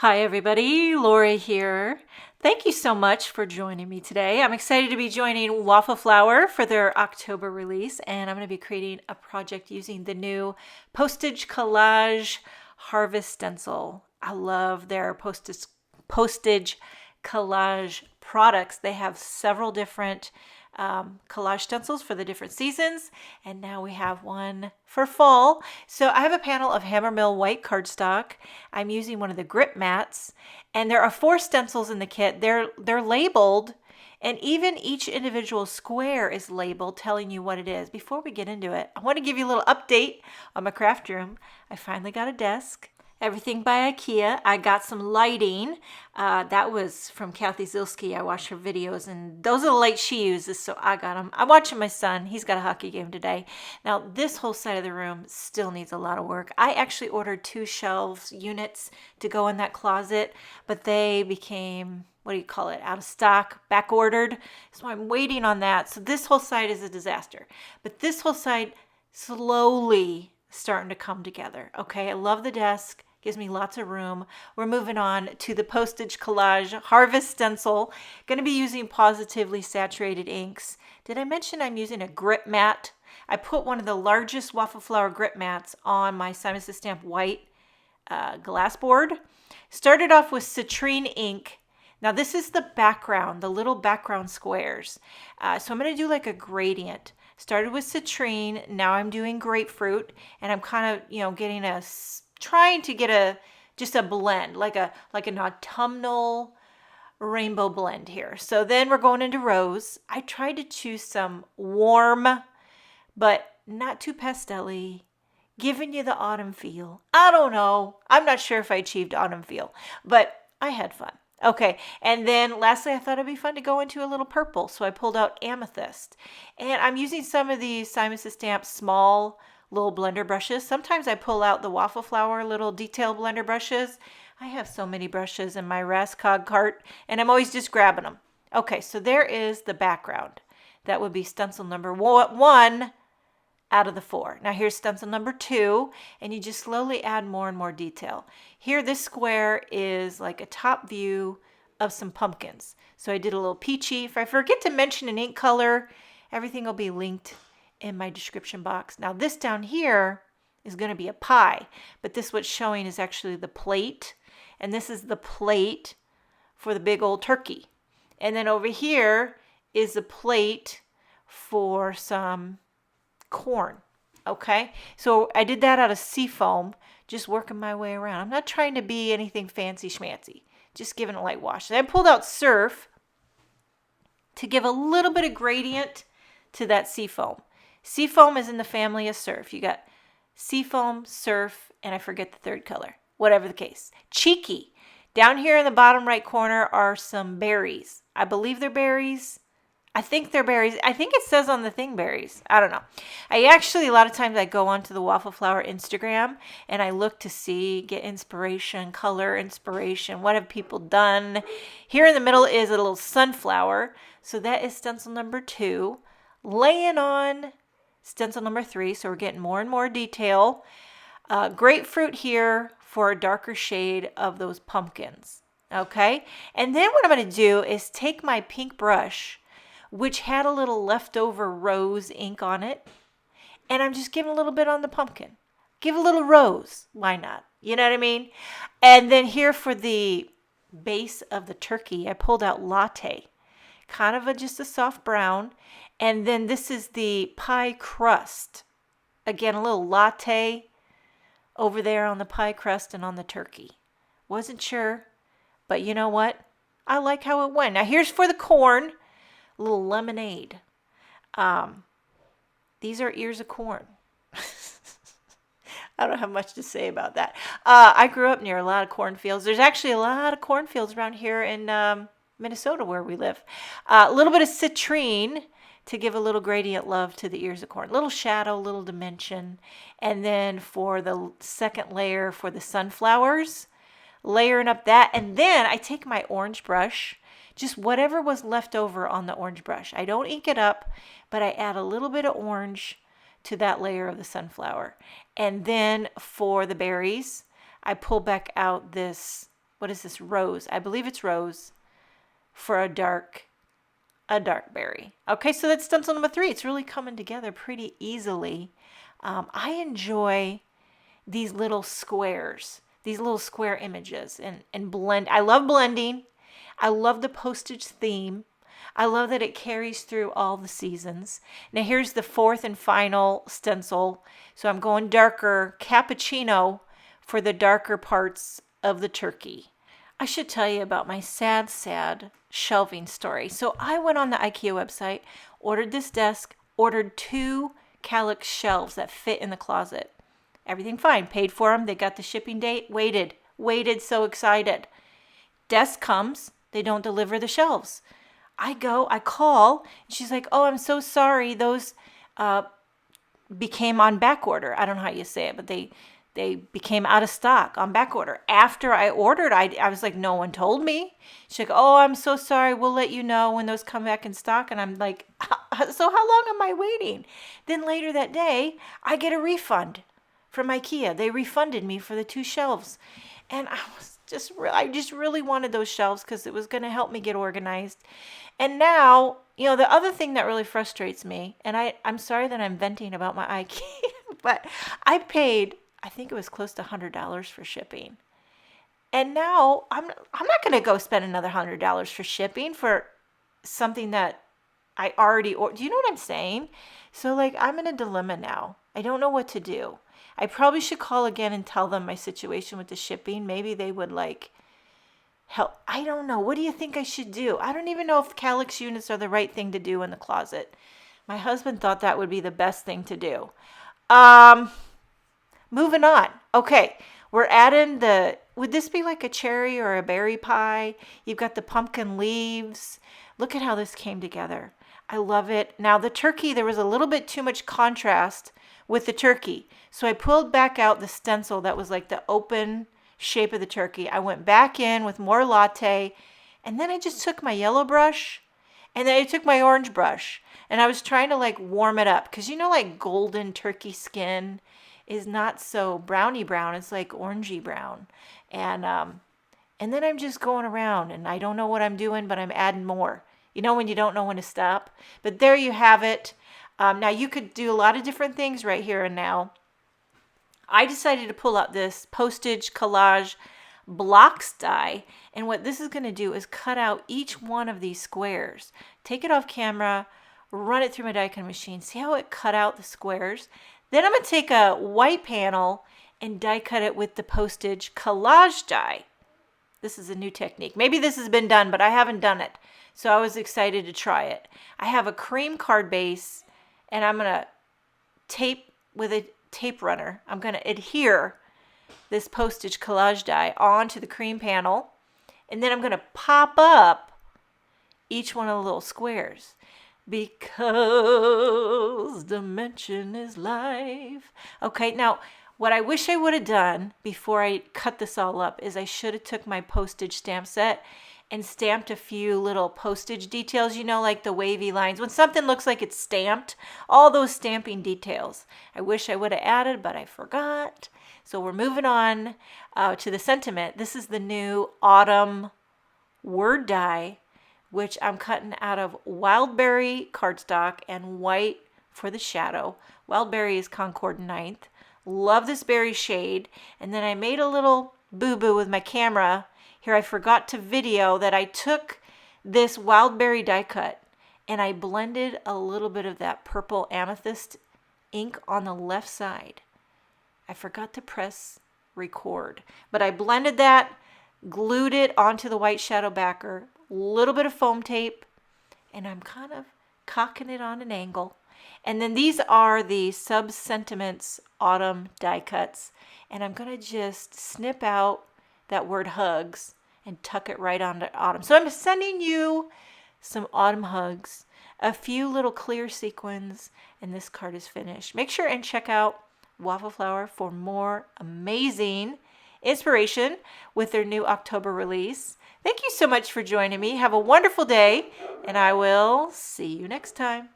Hi everybody, Lori here. Thank you so much for joining me today. I'm excited to be joining Waffle Flower for their October release, and I'm going to be creating a project using the new Postage Collage Harvest Stencil. I love their Postage Collage products. They have several different collage stencils for the different seasons, and now we have one for fall. So I have a panel of Hammermill white cardstock. I'm using one of the grip mats, and there are 4 stencils in the kit. They're labeled, and even each individual square is labeled, telling you what it is. Before we get into it, I want to give you a little update on my craft room. I finally got a desk. Everything by IKEA. I got some lighting. That was from Kathy Zilski. I watched her videos, and those are the lights she uses, so I got them. I'm watching my son. He's got a hockey game today. Now, this whole side of the room still needs a lot of work. I actually ordered 2 shelves units to go in that closet, but they became, what do you call it, out of stock, back ordered. So I'm waiting on that. So this whole side is a disaster. But this whole side slowly starting to come together. Okay, I love the desk. Gives me lots of room. We're moving on to the Postage Collage Harvest Stencil. Going to be using Pawsitively saturated inks. Did I mention I'm using a grip mat? I put one of the largest Waffle Flower grip mats on my Simon Says Stamp white glass board. Started off with CITRINE ink. Now this is the background, the little background squares. So I'm going to do like a gradient. Started with CITRINE. Now I'm doing grapefruit, and I'm kind of, getting trying to get just a blend, like an autumnal rainbow blend here. So then we're going into rose. I tried to choose some warm, but not too pastel-y, giving you the autumn feel. I don't know. I'm not sure if I achieved autumn feel, but I had fun. Okay, and then lastly, I thought it'd be fun to go into a little purple, so I pulled out amethyst. And I'm using some of these Simon Says Stamp small little blender brushes. Sometimes I pull out the Waffle Flower little detail blender brushes. I have so many brushes in my Rascog cart, and I'm always just grabbing them. Okay, so there is the background. That would be stencil number 1 out of the 4. Now here's stencil number 2, and you just slowly add more and more detail. Here, this square is like a top view of some pumpkins. So I did a little peachy. If I forget to mention an ink color, everything will be linked in my description box. Now this down here is going to be a pie, but this what's showing is actually the plate, and this is the plate for the big old turkey. And then over here is the plate for some corn. Okay, so I did that out of SEAFOAM, just working my way around. I'm not trying to be anything fancy schmancy, just giving a light wash. And I pulled out surf to give a little bit of gradient to that SEAFOAM. SEAFOAM is in the family of surf. You got SEAFOAM, surf, and I forget the third color. Whatever the case. Cheeky. Down here in the bottom right corner are some berries. I believe they're berries. I think they're berries. I think it says on the thing berries. I don't know. I actually, a lot of times I go onto the Waffle Flower Instagram and I look to see, get inspiration, color inspiration. What have people done? Here in the middle is a little sunflower. So that is stencil number 2. Laying on stencil number 3. So we're getting more and more detail. Grapefruit here for a darker shade of those pumpkins. Okay. And then what I'm going to do is take my pink brush, which had a little leftover rose ink on it, and I'm just giving a little bit on the pumpkin. Give a little rose. Why not? You know what I mean? And then here for the base of the turkey, I pulled out latte, kind of just a soft brown. And then this is the pie crust. Again, a little latte over there on the pie crust and on the turkey. Wasn't sure, but you know what? I like how it went. Now here's for the corn. A little lemonade. These are ears of corn. I don't have much to say about that. I grew up near a lot of cornfields. There's actually a lot of cornfields around here in Minnesota where we live. A little bit of citrine to give a little gradient love to the ears of corn. Little shadow, little dimension. And then for the second layer for the sunflowers, layering up that. And then I take my orange brush, just whatever was left over on the orange brush. I don't ink it up, but I add a little bit of orange to that layer of the sunflower. And then for the berries, I pull back out this what is this, rose? I believe it's rose for a dark berry. Okay, so that's stencil number 3. It's really coming together pretty easily. I enjoy these little squares, these little square images, and blend. I love blending. I love the postage theme. I love that it carries through all the seasons. Now here's the 4th and final stencil. So I'm going darker, cappuccino for the darker parts of the turkey. I should tell you about my sad shelving story. So I went on the IKEA website, ordered this desk, ordered 2 calyx shelves that fit in the closet. Everything fine, paid for them. They got the shipping date, waited, so excited. Desk comes, they don't deliver the shelves. I call, and she's like, oh, I'm so sorry. Those became on back order. I don't know how you say it, but they became out of stock on back order. After I ordered, I was like, no one told me. She's like, oh, I'm so sorry. We'll let you know when those come back in stock. And I'm like, so how long am I waiting? Then later that day, I get a refund from IKEA. They refunded me for the 2 shelves. And I just really wanted those shelves because it was going to help me get organized. And now, the other thing that really frustrates me, and I'm sorry that I'm venting about my IKEA, but I paid, I think it was close to $100 for shipping. And now I'm not going to go spend another $100 for shipping for something that I already ordered. Do you know what I'm saying? So I'm in a dilemma now. I don't know what to do. I probably should call again and tell them my situation with the shipping. Maybe they would help. I don't know. What do you think I should do? I don't even know if calyx units are the right thing to do in the closet. My husband thought that would be the best thing to do. Moving on. Okay, we're adding would this be like a cherry or a berry pie? You've got the pumpkin leaves. Look at how this came together. I love it. Now the turkey, there was a little bit too much contrast with the turkey. So I pulled back out the stencil that was like the open shape of the turkey. I went back in with more latte, and then I just took my yellow brush, and then I took my orange brush, and I was trying to warm it up, because golden turkey skin is not so browny brown. It's orangey brown. And then I'm just going around, and I don't know what I'm doing, but I'm adding more. When you don't know when to stop. But there you have it. Now you could do a lot of different things right here and now. I decided to pull out this Postage Collage Die, and what this is going to do is cut out each one of these squares. Take it off camera, run it through my die cutting machine, see how it cut out the squares. Then I'm going to take a white panel and die cut it with the Postage Collage Die. This is a new technique. Maybe this has been done, but I haven't done it, so I was excited to try it. I have a cream card base, and I'm going to tape with a tape runner. I'm going to adhere this Postage Collage Die onto the cream panel, and then I'm going to pop up each one of the little squares, because dimension is life. Okay, now what I wish I would have done before I cut this all up is I should have took my postage stamp set and stamped a few little postage details, like the wavy lines. When something looks like it's stamped, all those stamping details. I wish I would have added, but I forgot. So we're moving on to the sentiment. This is the new autumn word die, which I'm cutting out of wildberry cardstock and white for the shadow. Wildberry is Concord 9th. Love this berry shade. And then I made a little boo-boo with my camera. Here I forgot to video that I took this wildberry die cut and I blended a little bit of that purple amethyst ink on the left side. I forgot to press record, but I blended that, glued it onto the white shadow backer, a little bit of foam tape, and I'm kind of cocking it on an angle. And then these are the Subsentiments autumn die cuts, and I'm going to just snip out that word hugs and tuck it right onto autumn. So I'm sending you some autumn hugs, a few little clear sequins, and this card is finished. Make sure and check out Waffle Flower for more amazing inspiration with their new October release. Thank you so much for joining me. Have a wonderful day, and I will see you next time.